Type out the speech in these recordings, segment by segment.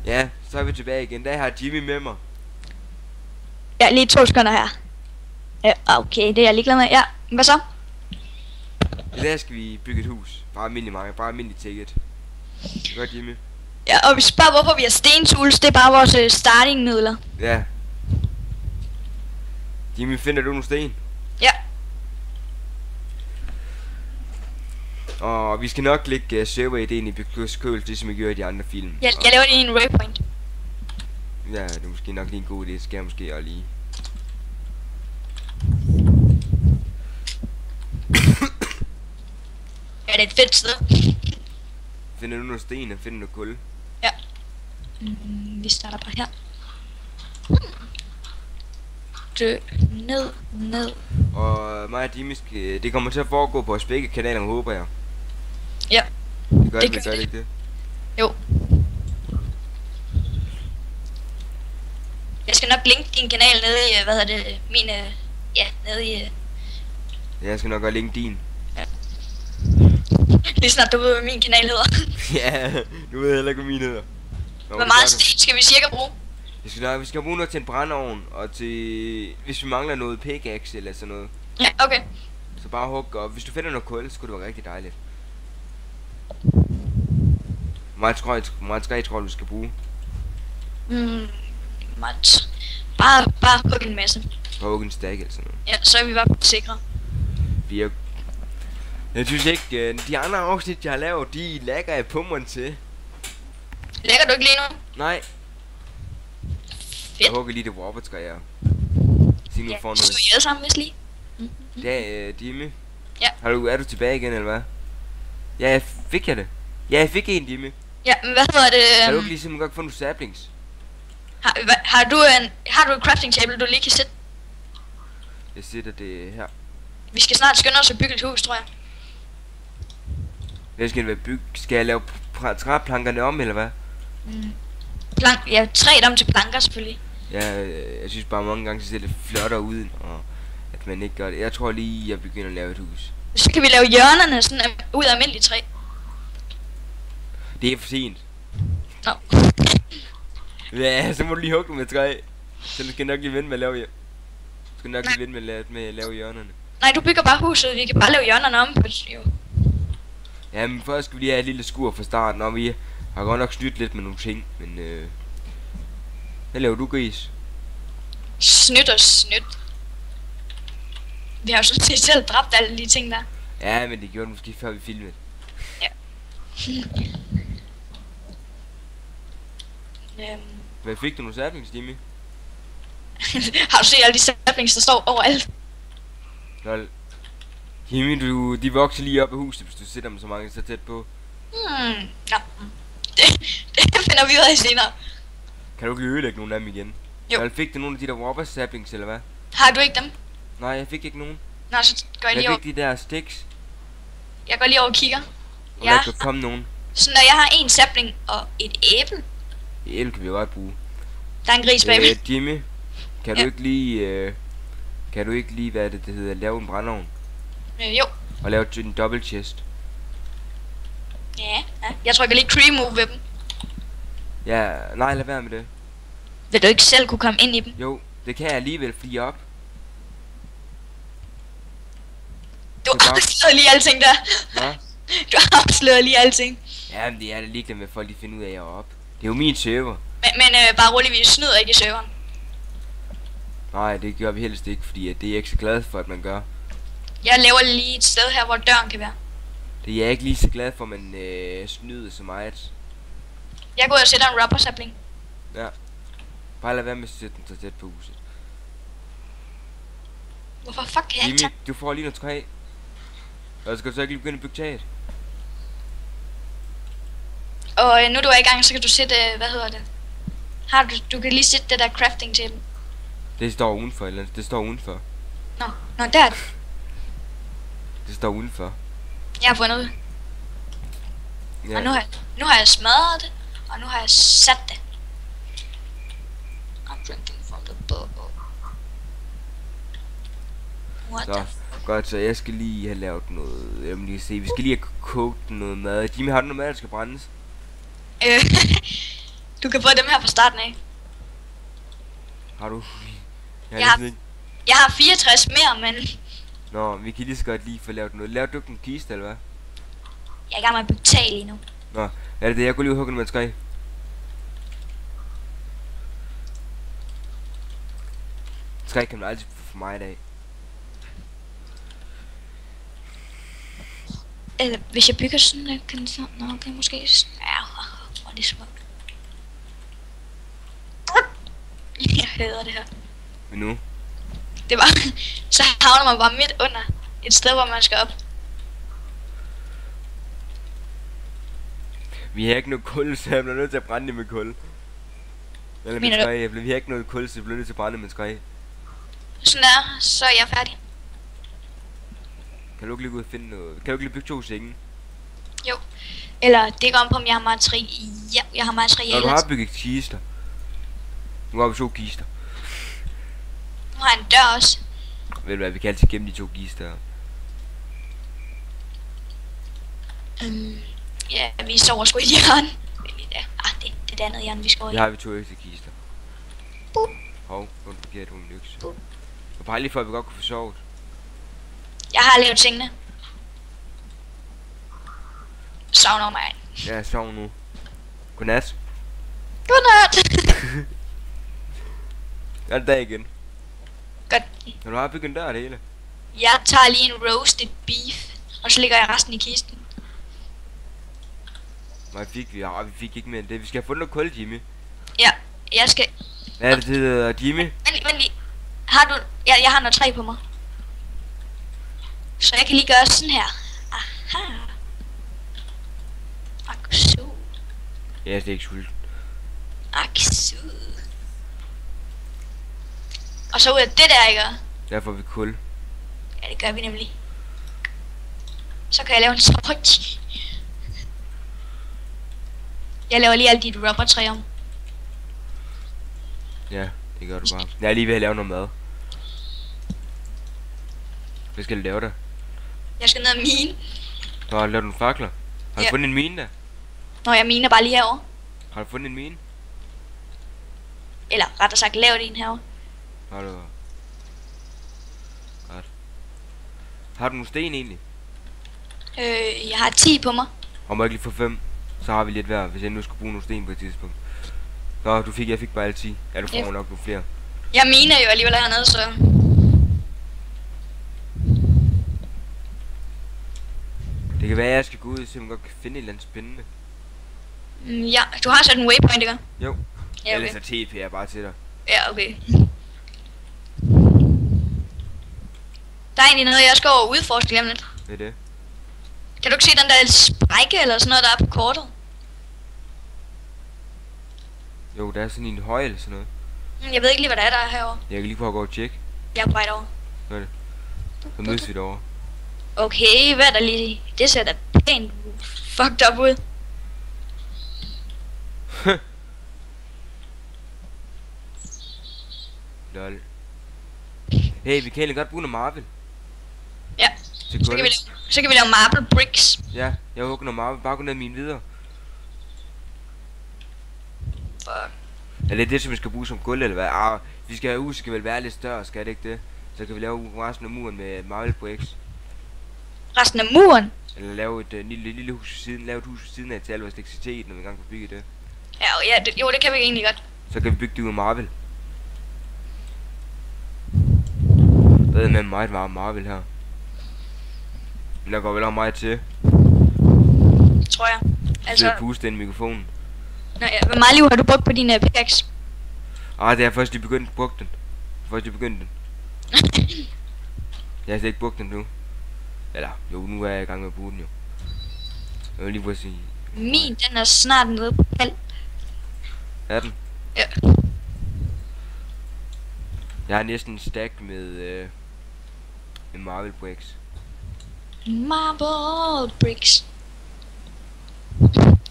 Ja, så er vi tilbage igen. Der har Jimmy med mig. Ja, lige 2 sekunder her. Ja, okay, det er jeg ligeglad med. Ja, hvad så? I dag skal vi bygge et hus. Bare almindelig mange, bare almindelig ticket. Godt, Jimmy. Ja, og vi spørger, hvorfor vi har stentools. Det er bare vores startingmidler. Ja. Jimmy, finder du nogle sten? Ja. Og vi skal nok lægge server-ideen i beskrivelse, ligesom vi gør i de andre film. Jeg laver lige en waypoint. Ja, det er måske nok lige en god idé. Det skal jeg måske også lige. Ja, det er et fedt sted. Finder du nogle sten og finder noget kul? Ja. Vi starter bare her. Ned. Og mig og Jimmy skal, det kommer til at foregå på os begge kanaler, håber jeg. Ja. Det gør Det det, gør gør det det. ikke det? Jo. Jeg skal nok linke din kanal nede i, hvad hedder det, nede i, Jeg skal nok også linke din. lige snart du ved, hvad min kanal hedder. Ja, du ved heller ikke, hvad min hedder. Nå, Hvor meget sten skal vi cirka bruge? vi skal bruge noget til en brændeovn, og til, hvis vi mangler noget pickaxe eller sådan noget. Ja, okay. Så bare hug op. Hvis du finder noget kul, så skulle det være rigtig dejligt. Meget træ tror du skal bruge. Mat. Bare hugge en masse. Bare hug en stack eller sådan noget. Ja, så er vi bare sikre. Jeg synes ikke, de andre afsnit jeg har lavet, de lægger jeg på mig til. Lægger du ikke lige nu? Nej. Fedt. Jeg hugger lige det warper-træ her. Se nu Ja, får så noget. vi alle sammen, hvis lige. Ja, Jimmy. Ja. Er du tilbage igen, eller hvad? Ja, fik jeg det? Ja, jeg fik en, Jimmy. Ja, men hvad hedder det? Kan du ikke lige simpelthen godt få nogle saplings? Har du et crafting table, du lige kan sætte? Jeg sætter det her. Vi skal snart skynde os at bygge et hus, tror jeg. Hvad skal det være skal jeg lave træplankerne om, eller hvad? Træ dem til planker selvfølgelig. Ja, jeg synes bare mange gange, det ser lidt flottere ud, og at man ikke gør det. Jeg tror lige, jeg begynder at lave et hus. Så kan vi lave hjørnerne sådan ud af almindelig træ. Det er for sent. Nå. Ja, så må du lige hugge med træ. Så du skal nok lige vente med at lave med at lave hjørnerne. Nej, du bygger bare huset, vi kan bare lave hjørnerne om på jo. Ja, men først skal vi lige have et lille skur fra starten, og vi har godt nok snydt lidt med nogle ting, men hvad laver du, gris? Snydt. Vi har jo sådan set selv dræbt alle de ting der. Ja, men det gjorde det måske før vi filmede. Ja. Hvad fik du nogle saplings, Jimmy? Har du set alle de saplings, der står overalt? Lol. Jimmy, de vokser lige op af huset, hvis du sætter dem så mange så tæt på. Ja. Det finder vi ud af senere. Kan du ikke ødelægge nogle af dem igen? Jo. Lol, fik du nogle af de der whopper saplings, eller hvad? Har du ikke dem? Nej, jeg fik ikke nogen. Nå, så går jeg lige Jeg over. fik de der sticks. Jeg går lige over og kigger. Og Ja. der kan komme nogen. Så når jeg har en sapling og et æble. Æble kan vi jo godt bruge. Der er en gris bagved. Jimmy, kan Ja. du ikke lige, hvad det hedder, lave en brændeovn? Jo. Og lave en double chest. Ja. Jeg trykker lige remove ved dem. Ja, nej, lad være med det. Vil du ikke selv kunne komme ind i dem? Jo, det kan jeg alligevel flie op. Du Det er bare- afslører lige alting der. Hvad? Du afslører lige alting. Ja, men det er da ligeglad med, at folk de finder ud af, at jeg er op. Det er jo min server. Men bare roligt, vi snyder ikke i serveren. Nej, det gør vi helst ikke, fordi at det er jeg ikke så glad for, at man gør. Jeg laver lige et sted her, hvor døren kan være. Det er jeg ikke lige så glad for, at man snyder så meget. Jeg går ud og sætter en rubber sapling. Ja. Bare lad være med at sætte den så tæt på huset. Hvorfor fuck kan jeg ikke Jimmy, tage? du får lige noget træ. Og skal du så ikke lige begynde at bygge taget? Og nu du er i gang, så kan du sætte, hvad hedder det? Du kan lige sætte det der crafting table. Det står udenfor, eller det står udenfor. Nå, der er det. Det står udenfor. Jeg har fundet ud. Ja. Og nu har jeg smadret det, og nu har jeg sat det. I'm drinking from the bowl. What Så, the godt, så jeg skal lige have lavet noget. Jeg må lige se, vi skal lige have kogt noget mad. Jimmy, har du noget mad, der skal brændes? Du kan få dem her fra starten af. Har du? Jeg har 64 mere, men... Nå, vi kan lige så godt lige få lavet noget. Laver du ikke en kiste, eller hvad? Jeg er i gang med at bygge tag lige nu. Nå, er det det? Jeg kunne lige hugge med et træ. Træ kan man altid få for mig i dag. Hvis jeg bygger sådan der, kan det så... Nå, okay, måske... Ja, hvor er det smukt. Jeg hader det her. Men nu? Det var... Så havner man bare midt under et sted, hvor man skal op. Vi har ikke noget kul, så jeg bliver nødt til at brænde det med kul. Eller med træ. Vi har ikke noget kul, så jeg bliver nødt til at brænde med træ. Sådan der, så er jeg færdig. Kan du ikke lige gå ud og finde noget? Kan du ikke lige bygge 2 senge? Jo. Eller det går om på, om jeg har materiale. Ja, jeg har materiale. Når du har bygget kister. Nu har vi 2 kister. Nu har jeg en dør også. Ved du hvad, vi kan altid gemme de 2 kister her. Ja, vi sover sgu i hjørne. Det er det andet hjørne, vi skal over i. Der har vi 2 ekstra kister. Hov, nu forkert hun en økse. Og bare lige for at vi godt kunne få sovet. Jeg har lavet tingene. Savner mig. Ja, jeg sover nu. Godnat. Godnat. Er det dag igen? Godt. Når du har bygget en dør det hele. Jeg tager lige en roasted beef, og så lægger jeg resten i kisten. Nej, vi fik ikke mere end det. Vi skal have fundet noget kul, Jimmy. Ja, jeg skal... Hvad er det, det hedder, Jimmy? Vent lige. Har du... Jeg har noget træ på mig. Så jeg kan lige gøre sådan her. Aha. Aksu. Jeg er slet ikke sulten. Aksu. Og så ud af det der, ikke? Der får vi kul. Ja, det gør vi nemlig. Så kan jeg lave en spot. Jeg laver lige alt dit rubbertræ om. Ja, det gør du bare. Jeg er lige ved at lave noget mad. Hvad skal du lave der? Jeg skal ned og mine. Nå, har du lavet nogle fakler? Har du fundet en mine der? Nå, jeg miner bare lige herovre. Har du fundet en mine? Eller rettere sagt, lavet en herovre. Har du... Godt. Har du nogle sten egentlig? Jeg har 10 på mig. Og må jeg ikke lige få 5? Så har vi lidt hver, hvis jeg nu skulle bruge nogle sten på et tidspunkt. Nå, jeg fik bare alle 10. Ja, du får nok nogle flere. Jeg miner jo alligevel hernede, så... Det kan være, at jeg skal gå ud og se, om jeg godt kan finde et eller andet spændende. Ja, du har sat en waypoint, ikke? Jo. Ja, okay. Ellers er TP jeg bare til dig. Ja, okay. Der er egentlig noget, jeg skal over udforske lige om lidt. Hvad er det? Kan du ikke se den der sprække eller sådan noget, der er på kortet? Jo, der er sådan en høj eller sådan noget. Jeg ved ikke lige, hvad der er herovre. Jeg kan lige prøve at gå og tjekke. Jeg er på vej derover. Hvad er det? Så mødes vi derovre. Okay, hvad er der lige? Det ser da pænt fucked up ud. Lol. Hey, vi kan egentlig godt bruge noget Marvel. Ja, så kan vi lave marble bricks. Ja, jeg hugger noget Marvel. Bare gå ned mine videre. Fuck. Er det det, som vi skal bruge som gulv, eller hvad? Vi skal have huset skal vel være lidt større, skal det ikke det? Så kan vi lave resten af muren med Marvel bricks. Resten af muren? Eller lave et lille hus ved siden, lave et hus ved siden af til al vores elektricitet, når vi engang får bygget det. Ja, jo, det kan vi egentlig godt. Så kan vi bygge det ud af Marvel. Det er med meget varm Marvel her. Men der går vel også meget til. Tror jeg. Altså... Så puste den mikrofonen. Nå ja, hvor meget liv har du brugt på din pickaxe? Det er først lige begyndt at bruge den. Den. Jeg har slet ikke brugt den nu. Eller, jo, nu er jeg i gang med at bruge den jo. Jeg vil lige prøve at sige... Min, den er snart nede på halv. Er den? Ja. Jeg har næsten en stack med Marvel bricks. Marble bricks.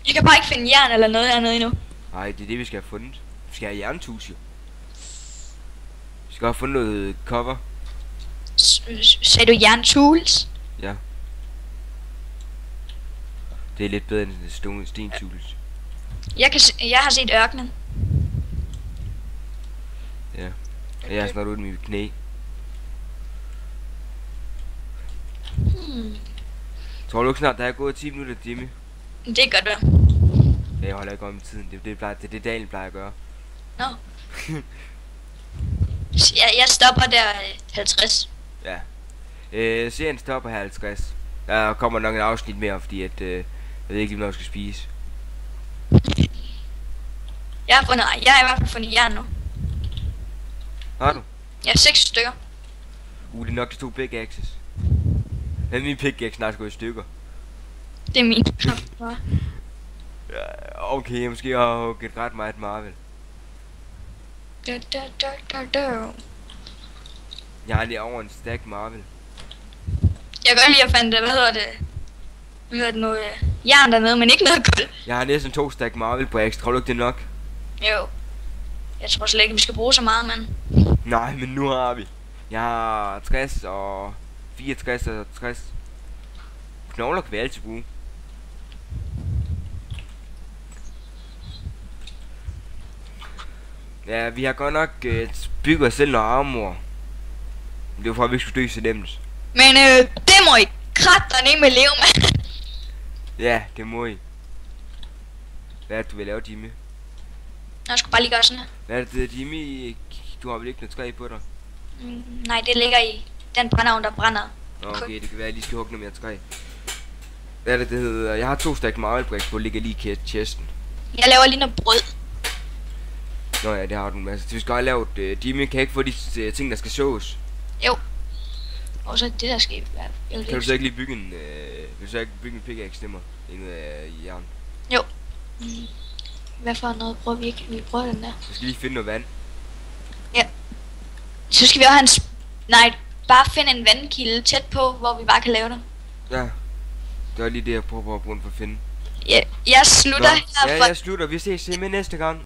Jeg kan bare ikke finde jern eller noget hernede endnu. Nej, det er det vi skal have fundet. Vi skal have jerntus jo. Vi skal have fundet noget cover. Sagde du jerntools? Ja. Det er lidt bedre end stentools. Jeg har set ørkenen. Ja. Jeg er snart ude i mit knæ. Tror du ikke snart, der er gået 10 minutter, Jimmy? Det gør du. Ja, jeg holder ikke om tiden. Det er det Daniel plejer at gøre. Nå. Jeg stopper der 50. Ja. Serien stopper her 50. Der kommer nok en afsnit mere, fordi at jeg ved ikke lige, hvornår jeg skal spise. Jeg har i hvert fald fundet jern nu. Har du? Ja, 6 stykker. Det er nok de 2 pickaxes. Men min pickaxe snart går i stykker. Det er min. Ja, okay, måske har jeg hugget ret meget Marvel. Jeg har lige over en stack Marvel. Jeg kan godt lide at finde, hvad hedder det, noget jern dernede, men ikke noget guld. Jeg har næsten 2 stack Marvel på ekstra. Tror du ikke det er nok? Jo. Jeg tror slet ikke, vi skal bruge så meget, mand. Nej, men nu har vi. Jeg har 60 og 64 og 60. Knogler kan vi altid bruge. Ja, vi har godt nok bygget os selv noget armor. Det var for, at vi ikke skulle dø så nemt. Men det må I kratterne med leve med. Ja, det må I. Hvad er det, du vil lave, Jimmy? Jeg skulle bare lige gøre sådan her. Hvad er det, Jimmy? Du har vel ikke noget træ på dig? Nej, det ligger i den brændeovn, der brænder. Okay, det kan være, at jeg lige skal hugge noget mere træ. Hvad er det, det hedder? Jeg har 2 stack Marvel bricks på, ligger lige i chesten. Jeg laver lige noget brød. Nå ja, det har du en masse. Så vi skal have lavet, Jimmy kan ikke få de ting, der skal sås. Jo. Og så det der skal være. Kan du så ikke lige bygge en, vil du så ikke bygge en pickaxe stemmer? Ind af jern. Jo. Hvad for noget prøver vi ikke? Vi prøver den der. Vi skal lige finde noget vand. Ja. Så skal vi også have en... Nej, bare finde en vandkilde tæt på, hvor vi bare kan lave det. Ja. Det er lige det, jeg prøver at bruge for at finde. Ja, jeg slutter her. Ja, jeg slutter. Vi ses med næste gang.